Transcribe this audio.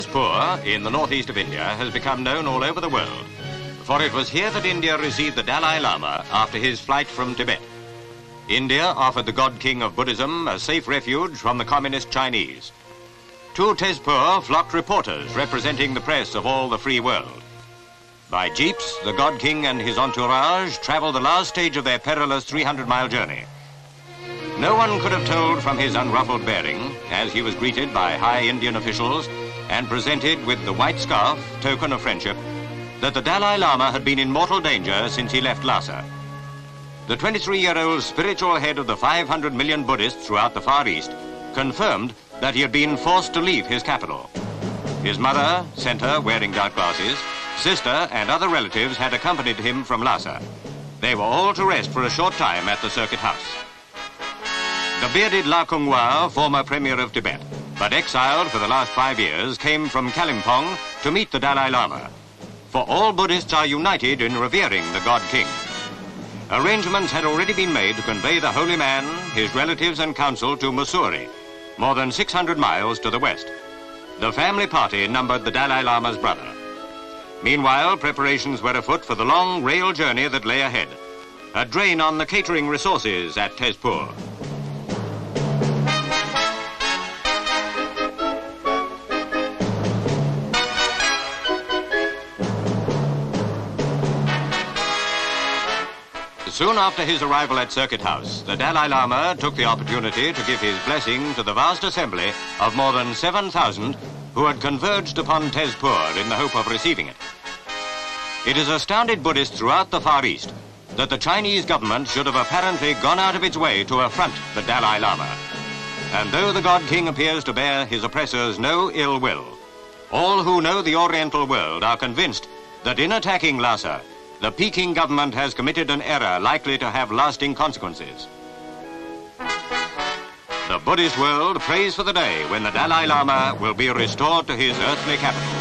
Tezpur, in the northeast of India, has become known all over the world, for it was here that India received the Dalai Lama after his flight from Tibet. India offered the God King of Buddhism a safe refuge from the communist Chinese. To Tezpur flocked reporters representing the press of all the free world. By jeeps, the God King and his entourage traveled the last stage of their perilous 300-mile journey. No one could have told from his unruffled bearing, as he was greeted by high Indian officials and presented with the white scarf, token of friendship, that the Dalai Lama had been in mortal danger since he left Lhasa. The 23-year-old spiritual head of the 500 million Buddhists throughout the Far East confirmed that he had been forced to leave his capital. His mother, center, wearing dark glasses, sister and other relatives had accompanied him from Lhasa. They were all to rest for a short time at the circuit house. The bearded La Kungwa, former premier of Tibet, but exiled for the last 5 years, came from Kalimpong to meet the Dalai Lama. For all Buddhists are united in revering the God King. Arrangements had already been made to convey the holy man, his relatives and council to Mussoorie, more than 600 miles to the west. The family party numbered the Dalai Lama's brother. Meanwhile, preparations were afoot for the long rail journey that lay ahead, a drain on the catering resources at Tezpur. Soon after his arrival at Circuit House, the Dalai Lama took the opportunity to give his blessing to the vast assembly of more than 7,000 who had converged upon Tezpur in the hope of receiving it. It has astounded Buddhists throughout the Far East that the Chinese government should have apparently gone out of its way to affront the Dalai Lama. And though the God King appears to bear his oppressors no ill will, all who know the Oriental world are convinced that in attacking Lhasa, the Peking government has committed an error likely to have lasting consequences. The Buddhist world prays for the day when the Dalai Lama will be restored to his earthly capital.